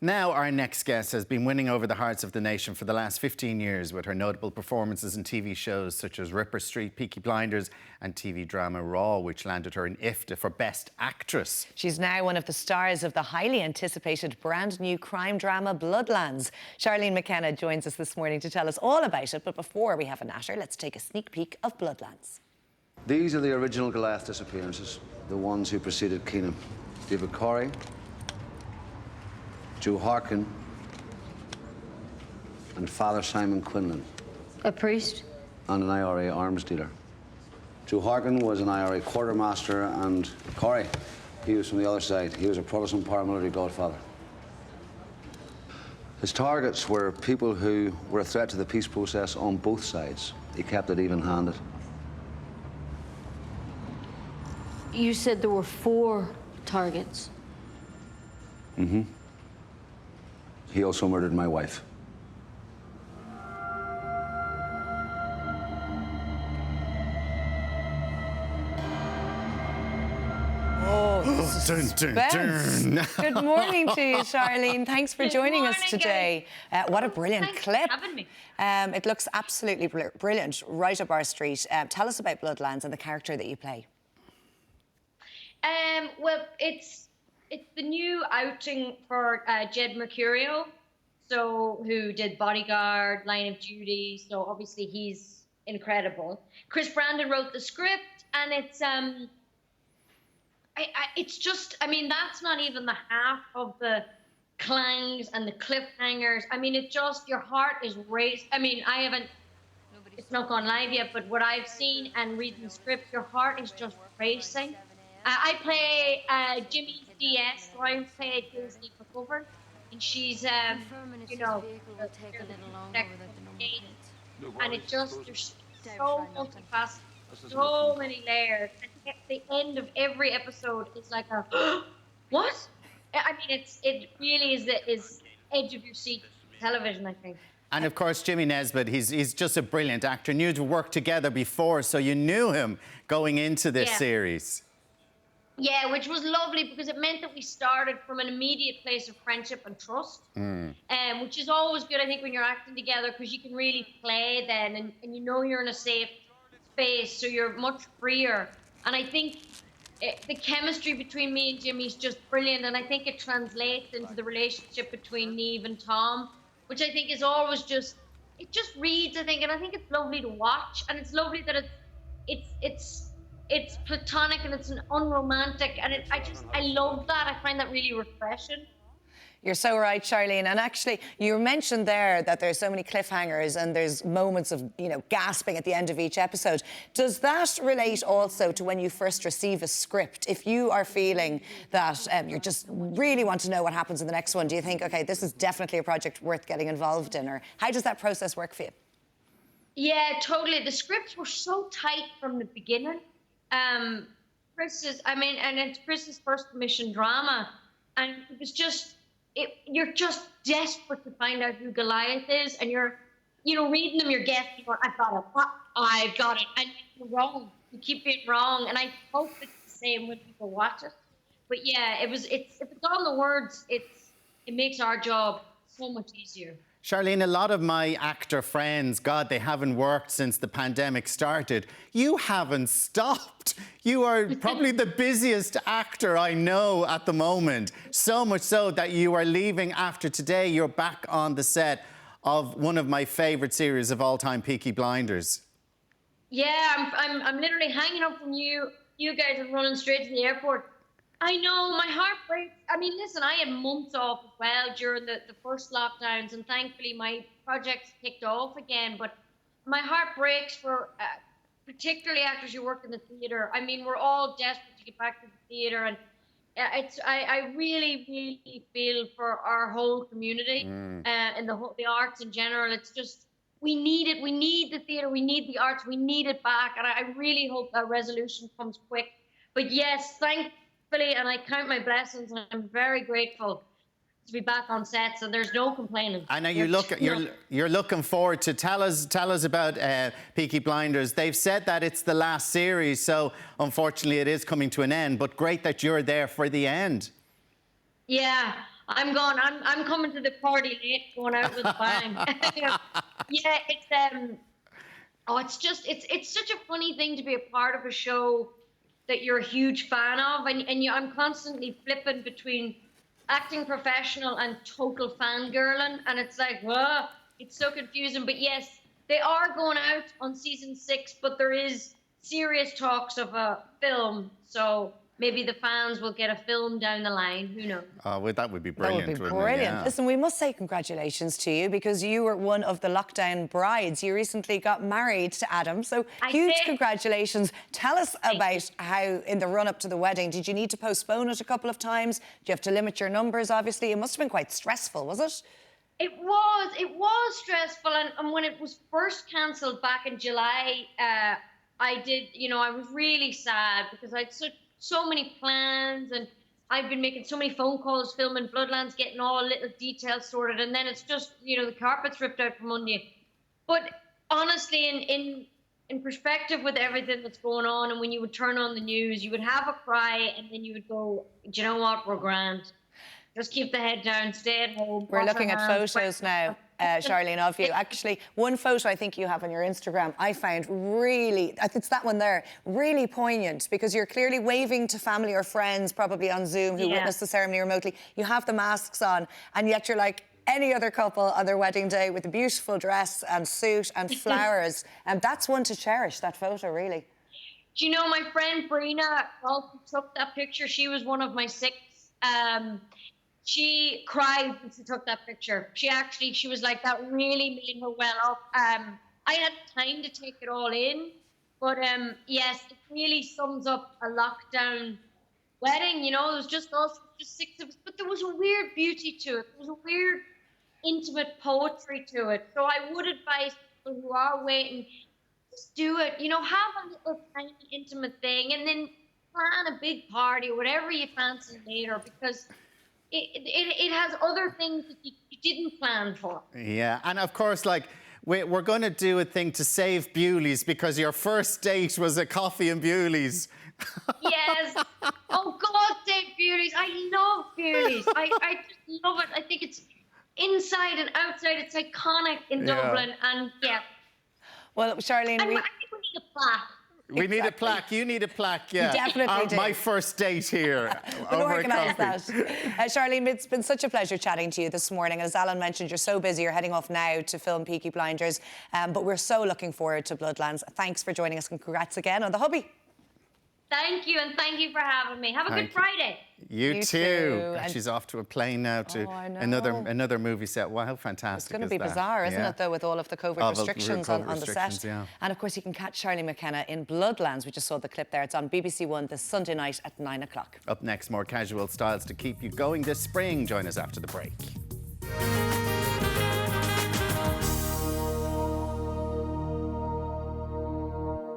Now, our next guest has been winning over the hearts of the nation for the last 15 years with her notable performances in TV shows such as Ripper Street, Peaky Blinders and TV drama Raw, which landed her an IFTA for Best Actress. She's now one of the stars of the highly anticipated brand new crime drama Bloodlands. Charlene McKenna joins us this morning to tell us all about it, but before we have a natter, let's take a sneak peek of Bloodlands. These are the original Goliath disappearances, the ones who preceded Keenan. David Corey, Joe Harkin, and Father Simon Quinlan. A priest? And an IRA arms dealer. Joe Harkin was an IRA quartermaster, and Corey, he was from the other side. He was a Protestant paramilitary godfather. His targets were people who were a threat to the peace process on both sides. He kept it even-handed. You said there were 4 targets. Mm-hmm. He also murdered my wife. Oh, suspense. Good morning to you, Charlene. Thanks for joining us today. What a brilliant clip. For having me. It looks absolutely brilliant, right up our street. Tell us about Bloodlands and the character that you play. Well, it's the new outing for Jed Mercurio, who did Bodyguard, Line of Duty. So obviously he's incredible. Chris Brandon wrote the script, and it's just, I mean, that's not even the half of the clangs and the cliffhangers. I mean, your heart is racing. I mean, it's not gone live yet, but what I've seen and reading the script, your heart is just racing. I play Jimmy's DS, so I play Disney McGovern, and she's, you know, and it just, there's so multifaceted, so many layers. And at the end of every episode is like a, what? I mean, it really is edge of your seat television, I think. And of course, Jimmy Nesbitt, he's just a brilliant actor. And you'd worked together before, so you knew him going into this series. Yeah, which was lovely because it meant that we started from an immediate place of friendship and trust, which is always good, I think, when you're acting together, because you can really play then, and you know you're in a safe space, so you're much freer. And I think the chemistry between me and Jimmy is just brilliant, and I think it translates into the relationship between Niamh and Tom, which I think is always just reads, I think, and I think it's lovely to watch, and it's lovely that it's platonic and it's an unromantic, and I love that. I find that really refreshing. You're so right, Charlene. And actually, you mentioned there that there's so many cliffhangers and there's moments of, you know, gasping at the end of each episode. Does that relate also to when you first receive a script? If you are feeling that you just really want to know what happens in the next one, do you think, okay, this is definitely a project worth getting involved in? Or how does that process work for you? Yeah, totally. The scripts were so tight from the beginning. It's Chris's first commission drama, and it was just, you're just desperate to find out who Goliath is, and you're, reading them, you're guessing, I've got it, and you're wrong. You keep being wrong, and I hope it's the same when people watch it. But yeah, if it's on the words, it makes our job so much easier. Charlene, a lot of my actor friends, God, they haven't worked since the pandemic started. You haven't stopped. You are probably the busiest actor I know at the moment. So much so that you are leaving after today. You're back on the set of one of my favourite series of all time, Peaky Blinders. Yeah, I'm literally hanging up from you. You guys are running straight to the airport. I know, my heart breaks. I mean, listen, I had months off as well during the first lockdowns, and thankfully my projects kicked off again. But my heart breaks for particularly actors who work in the theatre. I mean, we're all desperate to get back to the theatre, and I really, really feel for our whole community and the arts in general. It's just, we need it. We need the theatre. We need the arts. We need it back. And I really hope that resolution comes quick. But yes, thankfully, and I count my blessings, and I'm very grateful to be back on set, so there's no complaining. I know you're looking forward to tell us about Peaky Blinders. They've said that it's the last series, so unfortunately it is coming to an end, but great that you're there for the end. Yeah, I'm coming to the party late, going out with a bang. Yeah, it's such a funny thing to be a part of a show that you're a huge fan of, and I'm constantly flipping between acting professional and total fangirling, and it's like, whoa, it's so confusing. But yes, they are going out on season 6, but there is serious talks of a film, so maybe the fans will get a film down the line. Who knows? Well, that would be brilliant. That would be wouldn't it? brilliant. Yeah. Listen, we must say congratulations to you because you were one of the lockdown brides. You recently got married to Adam, so huge congratulations. Tell us about how, in the run-up to the wedding, did you need to postpone it a couple of times? Do you have to limit your numbers, obviously? It must have been quite stressful, was it? It was stressful, and when it was first cancelled back in July, I was really sad because I'd so many plans, and I've been making so many phone calls, filming Bloodlands, getting all little details sorted, and then it's just, the carpet's ripped out from under you. But honestly, in perspective with everything that's going on, and when you would turn on the news, you would have a cry, and then you would go, do you know what, we're grand. Just keep the head down, stay at home. We're looking at photos now, Charlene, of you. Actually, one photo I think you have on your Instagram, I found really, it's that one there, really poignant because you're clearly waving to family or friends, probably on Zoom, who witnessed the ceremony remotely. You have the masks on, and yet you're like any other couple on their wedding day with a beautiful dress and suit and flowers. And that's one to cherish, that photo, really. Do you know, my friend Brina also took that picture. She was one of my 6. She cried when she took that picture. She was like, that really made her well up. I had time to take it all in, but yes, it really sums up a lockdown wedding. It was just us, just 6 of us, but there was a weird beauty to it. There was a weird intimate poetry to it. So I would advise people who are waiting, just do it. Have a little tiny intimate thing, and then plan a big party or whatever you fancy later, because it has other things that you didn't plan for. Yeah, and of course, we're going to do a thing to save Bewley's because your first date was a coffee in Bewley's. Yes. Oh, God, save Bewley's. I love Bewley's. I just love it. I think it's inside and outside. It's iconic in Dublin. And, yeah. Well, Charlene, I think we need a plaque. We need a plaque. You need a plaque, yeah. You definitely do. My first date here. We'll over organise coffee. that. Charlene, it's been such a pleasure chatting to you this morning. As Alan mentioned, you're so busy. You're heading off now to film Peaky Blinders. But we're so looking forward to Bloodlands. Thanks for joining us and congrats again on the hubby. Thank you, and thank you for having me. Have a good Friday. You too. And she's off to a plane now to another movie set. Wow, how fantastic. It's going to be bizarre, isn't it, though, with all of the COVID restrictions on the set. Yeah. And of course, you can catch Charlene McKenna in Bloodlands. We just saw the clip there. It's on BBC One this Sunday night at 9 o'clock. Up next, more casual styles to keep you going this spring. Join us after the break.